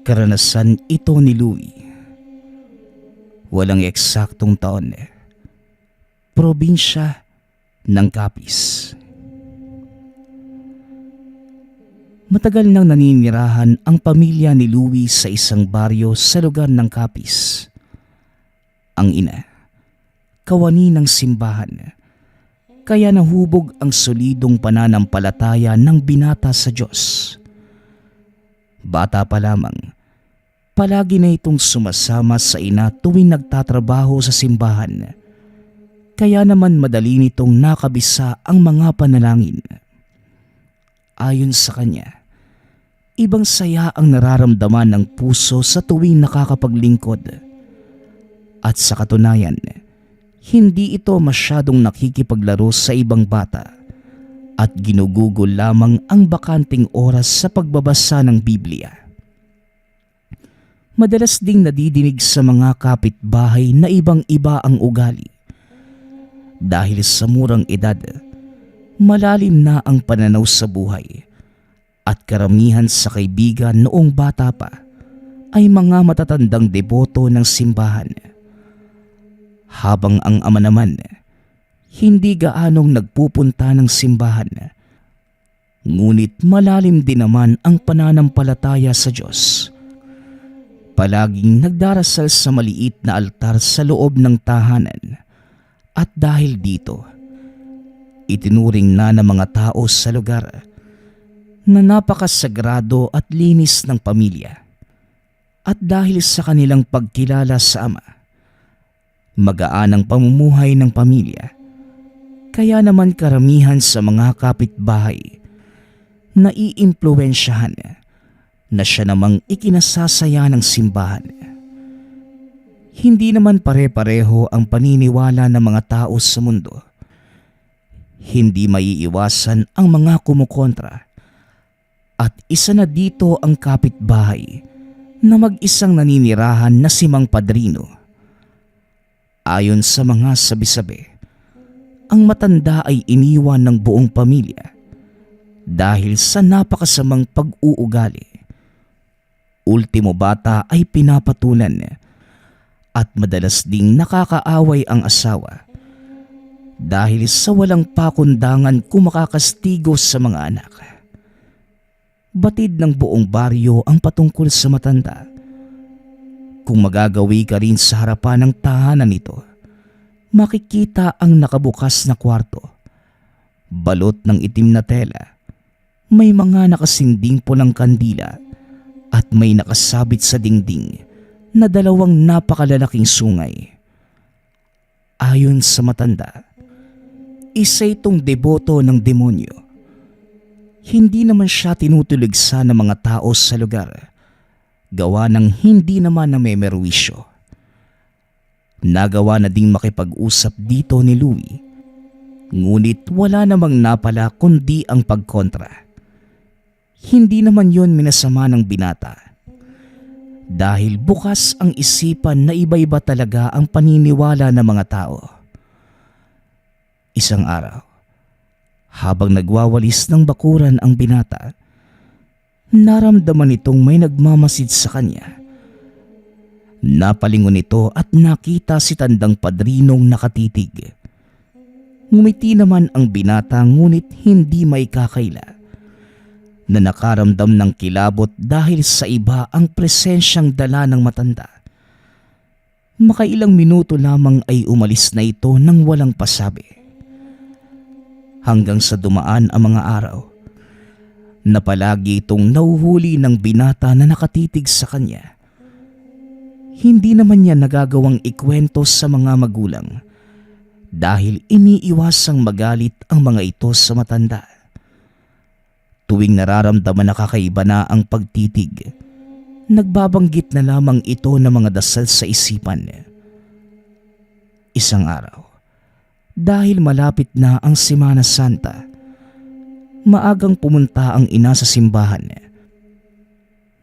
Karanasan ito ni Louie. Walang eksaktong taon. Probinsya ng Capiz. Matagal nang naninirahan ang pamilya ni Louie sa isang baryo sa lugar ng Capiz. Ang ina, kawani ng simbahan, kaya nahubog ang solidong pananampalataya ng binata sa Diyos. Bata pa lamang, palagi na itong sumasama sa ina tuwing nagtatrabaho sa simbahan, kaya naman madali nitong nakabisa ang mga panalangin. Ayon sa kanya, ibang saya ang nararamdaman ng puso sa tuwing nakakapaglingkod. At sa katunayan, hindi ito masyadong nakikipaglaro sa ibang bata at ginugugol lamang ang bakanting oras sa pagbabasa ng Biblia. Madalas ding nadidinig sa mga kapitbahay na ibang-iba ang ugali. Dahil sa murang edad, malalim na ang pananaw sa buhay at karamihan sa kaibigan noong bata pa ay mga matatandang deboto ng simbahan. Habang ang ama naman, hindi gaanong nagpupunta ng simbahan. Ngunit malalim din naman ang pananampalataya sa Diyos. Palaging nagdarasal sa maliit na altar sa loob ng tahanan at dahil dito, itinuring na ng mga tao sa lugar na napakasagrado at linis ng pamilya. At dahil sa kanilang pagkilala sa Ama, magaan ang pamumuhay ng pamilya. Kaya naman karamihan sa mga kapitbahay naiimpluwensyahan na siya namang ikinasasaya ng simbahan. Hindi naman pare-pareho ang paniniwala ng mga tao sa mundo. Hindi maiiwasan ang mga kumukontra. At isa na dito ang kapitbahay na mag-isang naninirahan na si Mang Padrino. Ayon sa mga sabi-sabi, ang matanda ay iniwan ng buong pamilya dahil sa napakasamang pag-uugali. Ultimo bata ay pinapatulan at madalas ding nakakaaway ang asawa dahil sa walang pakundangan kung makakastigo sa mga anak. Batid ng buong baryo ang patungkol sa matanda. Kung magagawi ka rin sa harapan ng tahanan nito, makikita ang nakabukas na kwarto, balot ng itim na tela, may mga nakasinding pulang kandila at may nakasabit sa dingding na dalawang napakalalaking sungay. Ayon sa matanda, isa itong deboto ng demonyo. Hindi naman siya tinutuligsa ng mga tao sa lugar, gawa ng hindi naman namemerwisyo. Nagawa na ding makipag-usap dito ni Louie, ngunit wala namang napala kundi ang pagkontra. Hindi naman yon minasama ng binata, dahil bukas ang isipan na iba-iba talaga ang paniniwala ng mga tao. Isang araw, habang nagwawalis ng bakuran ang binata, naramdaman itong may nagmamasid sa kanya. Napalingon ito at nakita si Tandang Padrinong nakatitig. Ngumiti naman ang binata ngunit hindi may kakaila na nakaramdam ng kilabot dahil sa iba ang presensyang dala ng matanda. Makailang minuto lamang ay umalis na ito nang walang pasabi. Hanggang sa dumaan ang mga araw, na palagi itong nauhuli ng binata na nakatitig sa kanya. Hindi naman niya nagagawang ikwento sa mga magulang dahil iniiwasang magalit ang mga ito sa matanda. Tuwing nararamdaman na kakaiba na ang pagtitig, nagbabanggit na lamang ito ng mga dasal sa isipan. Isang araw, dahil malapit na ang Semana Santa, maagang pumunta ang ina sa simbahan.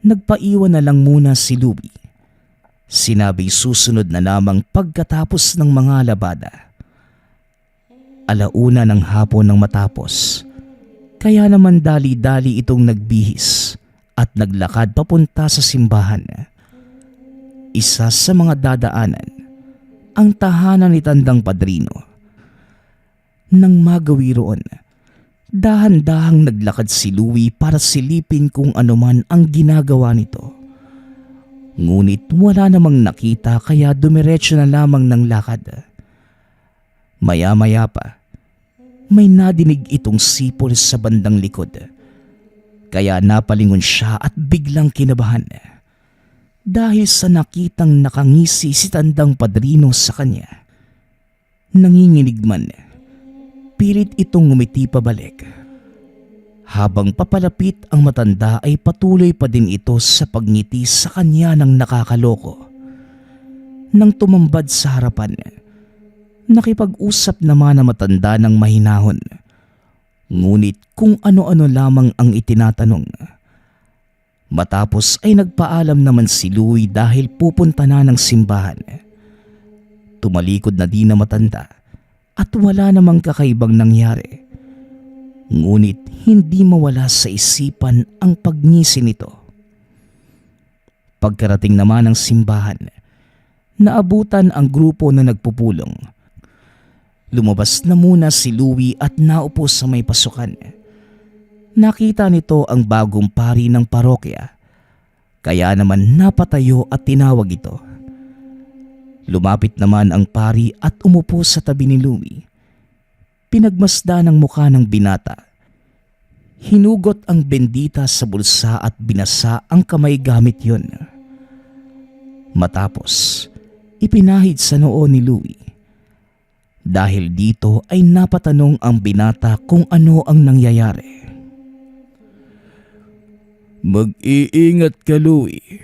Nagpaiwan na lang muna si Louie. Sinabing susunod na lamang pagkatapos ng mga labada. 1:00 ng hapon nang matapos, kaya naman dali-dali itong nagbihis at naglakad papunta sa simbahan. Isa sa mga dadaanan, ang tahanan ni Tandang Padrino. Nang magawi roon, dahan-dahang naglakad si Louie para silipin kung anuman ang ginagawa nito. Ngunit wala namang nakita kaya dumiretso na lamang ng lakad. Maya-maya pa, may nadinig itong sipol sa bandang likod. Kaya napalingon siya at biglang kinabahan dahil sa nakitang nakangisi si Tandang Padrino sa kanya. Nanginginig man, pilit itong ngumiti pabalik. Habang papalapit ang matanda ay patuloy pa din ito sa pagngiti sa kanya ng nakakaloko. Nang tumambad sa harapan, nakipag-usap naman ang matanda ng mahinahon. Ngunit kung ano-ano lamang ang itinatanong. Matapos ay nagpaalam naman si Louie dahil pupunta na ng simbahan. Tumalikod na din na matanda at wala namang kakaibang nangyari. Ngunit hindi mawala sa isipan ang pagngisi nito. Pagkarating naman ng simbahan, naabutan ang grupo na nagpupulong. Lumabas na muna si Louie at naupo sa may pasukan. Nakita nito ang bagong pari ng parokya, kaya naman napatayo at tinawag ito. Lumapit naman ang pari at umupo sa tabi ni Louie. Pinagmasdan ang mukha ng binata. Hinugot ang bendita sa bulsa at binasa ang kamay gamit yun. Matapos, ipinahid sa noo ni Louie. Dahil dito ay napatanong ang binata kung ano ang nangyayari. Mag-iingat ka, Louie.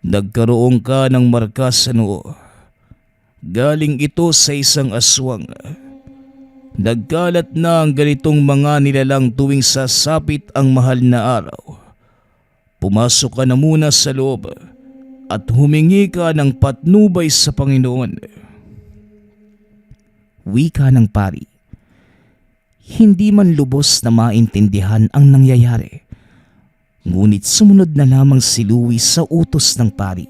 Nagkaroon ka ng marka sa noo. Galing ito sa isang aswang. Nagkalat na ang ganitong mga nilalang tuwing sasapit ang mahal na araw. Pumasok ka na muna sa loob at humingi ka ng patnubay sa Panginoon. Wika ng pari. Hindi man lubos na maintindihan ang nangyayari. Ngunit sumunod na lamang si Louie sa utos ng pari.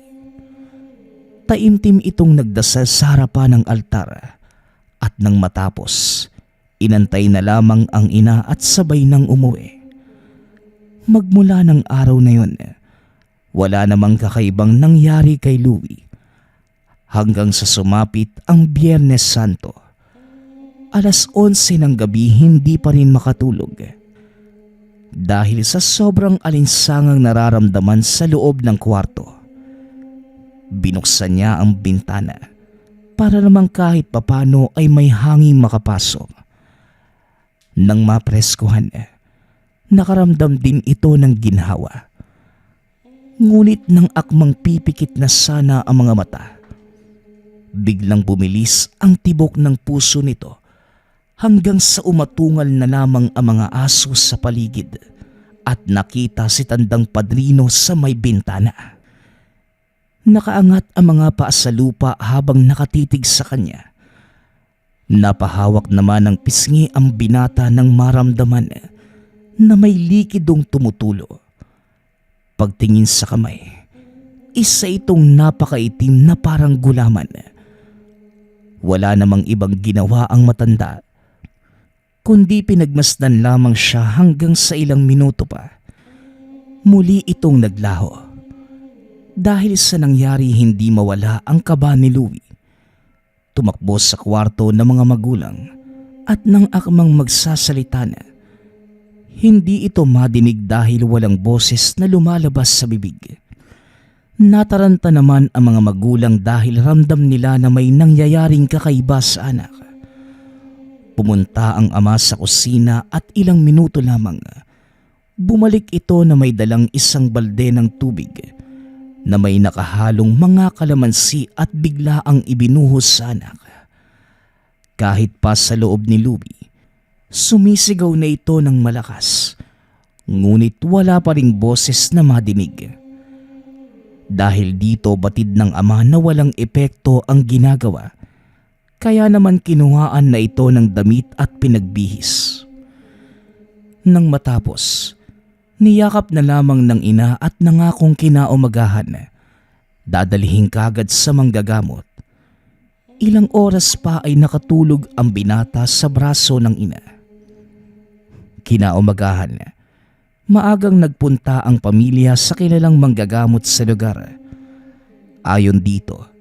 Taimtim itong nagdasal sa harapan ng altar at nang matapos, inantay na lamang ang ina at sabay nang umuwi. Magmula ng araw na yun, wala namang kakaibang nangyari kay Louie. Hanggang sa sumapit ang Biyernes Santo. 11:00 ng gabi hindi pa rin makatulog. Dahil sa sobrang alinsangang nararamdaman sa loob ng kwarto. Binuksan niya ang bintana para namang kahit papano ay may hangin makapasok. Nang mapreskuhan, nakaramdam din ito ng ginhawa. Ngunit nang akmang pipikit na sana ang mga mata, biglang bumilis ang tibok ng puso nito. Hanggang sa umatungal na lamang ang mga aso sa paligid at nakita si Tandang Padrino sa may bintana. Nakaangat ang mga paa sa lupa habang nakatitig sa kanya. Napahawak naman ng pisngi ang binata nang maramdaman na may likidong tumutulo. Pagtingin sa kamay, isa itong napakaitim na parang gulaman. Wala namang ibang ginawa ang matanda, kundi pinagmasdan lamang siya hanggang sa ilang minuto pa. Muli itong naglaho. Dahil sa nangyari hindi mawala ang kaba ni Louie. Tumakbo sa kwarto ng mga magulang at nang akmang magsasalita na, hindi ito madinig dahil walang boses na lumalabas sa bibig. Nataranta naman ang mga magulang dahil ramdam nila na may nangyayaring kakaiba sa anak. Pumunta ang ama sa kusina at ilang minuto lamang bumalik ito na may dalang isang balde ng tubig na may nakahalong mga kalamansi at bigla ang ibinuhos sa anak. Kahit pa sa loob ni Louie, sumisigaw na ito ng malakas, ngunit wala pa ring boses na madinig. Dahil dito batid ng ama na walang epekto ang ginagawa, kaya naman kinuhaan na ito ng damit at pinagbihis. Nang matapos, niyakap na lamang ng ina at nangakong kinaumagahan, dadalhin kagad sa manggagamot. Ilang oras pa ay nakatulog ang binata sa braso ng ina. Kinaumagahan, maagang nagpunta ang pamilya sa kilalang manggagamot sa lugar. Ayon dito,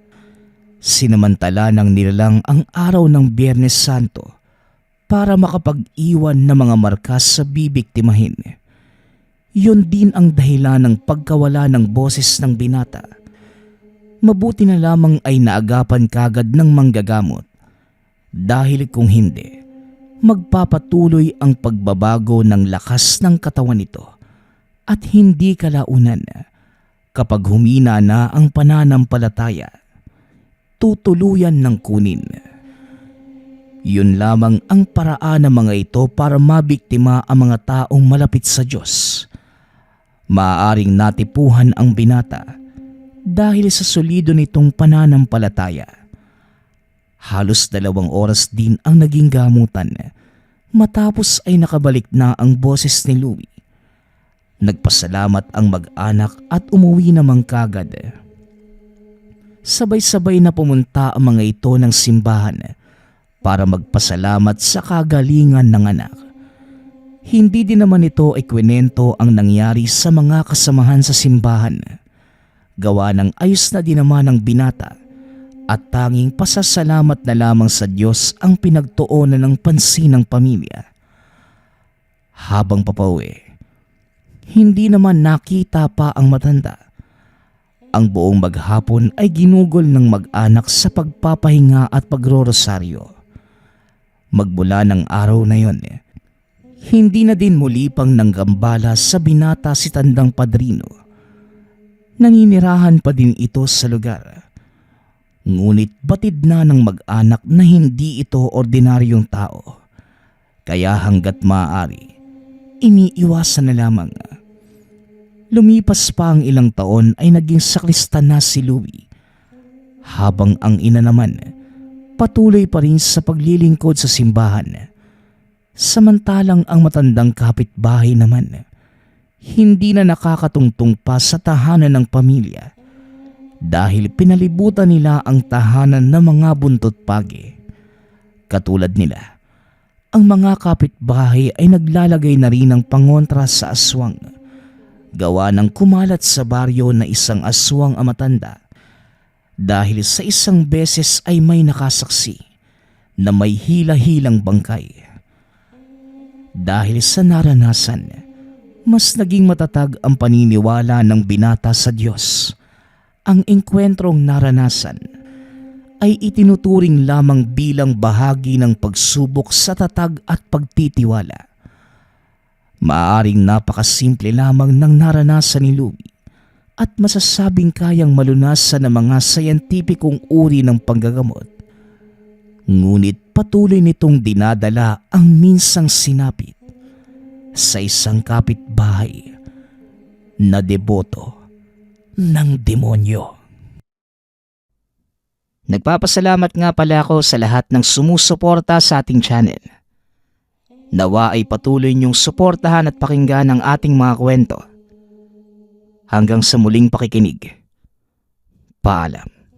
sinamantala ng nilalang ang araw ng Biyernes Santo para makapag-iwan ng mga markas sa bibiktimahin. Yun din ang dahilan ng pagkawala ng boses ng binata. Mabuti na lamang ay naagapan kagad ng manggagamot dahil kung hindi, magpapatuloy ang pagbabago ng lakas ng katawan nito at hindi kalaunan kapag humina na ang pananampalataya, tutuluyan ng kunin. Yun lamang ang paraan ng mga ito para mabiktima ang mga taong malapit sa Diyos. Maaaring natipuhan ang binata dahil sa solido nitong pananampalataya. Halos 2 oras din ang naging gamutan matapos ay nakabalik na ang boses ni Louie. Nagpasalamat ang mag-anak at umuwi namang kagad. Sabay-sabay na pumunta ang mga ito ng simbahan para magpasalamat sa kagalingan ng anak. Hindi din naman ito ikwinento ang nangyari sa mga kasamahan sa simbahan. Gawa ng ayos na din naman ng binata at tanging pasasalamat na lamang sa Diyos ang pinagtuunan ng pansin ng pamilya. Habang papauwi, hindi naman nakita pa ang matanda. Ang buong maghapon ay ginugol ng mag-anak sa pagpapahinga at pagrorosaryo. Magmula ng araw na yon, hindi na din muli pang nanggambala sa binata si tandang padrino. Naninirahan pa din ito sa lugar. Ngunit batid na ng mag-anak na hindi ito ordinaryong tao. Kaya hanggat maaari, iniiwasan na lamang. Lumipas pa ang ilang taon ay naging sakristan na si Louie. Habang ang ina naman, patuloy pa rin sa paglilingkod sa simbahan. Samantalang ang matandang kapitbahay naman, hindi na nakakatungtong pa sa tahanan ng pamilya dahil pinalibutan nila ang tahanan ng mga buntot pagi. Katulad nila, ang mga kapitbahay ay naglalagay na rin ng pangontra sa aswang. Gawa ng kumalat sa baryo na isang aswang ang matanda dahil sa isang beses ay may nakasaksi na may hila-hilang bangkay. Dahil sa naranasan, mas naging matatag ang paniniwala ng binata sa Diyos. Ang engkwentrong naranasan ay itinuturing lamang bilang bahagi ng pagsubok sa tatag at pagtitiwala. Maaaring napakasimple lamang ng naranasan ni Louie at masasabing kayang malunasan ng mga sayantipikong uri ng panggagamot. Ngunit patuloy nitong dinadala ang minsang sinapit sa isang kapitbahay na deboto ng demonyo. Nagpapasalamat nga pala ako sa lahat ng sumusuporta sa ating channel. Nawa ay patuloy niyong suportahan at pakinggan ang ating mga kwento. Hanggang sa muling pakikinig. Paalam.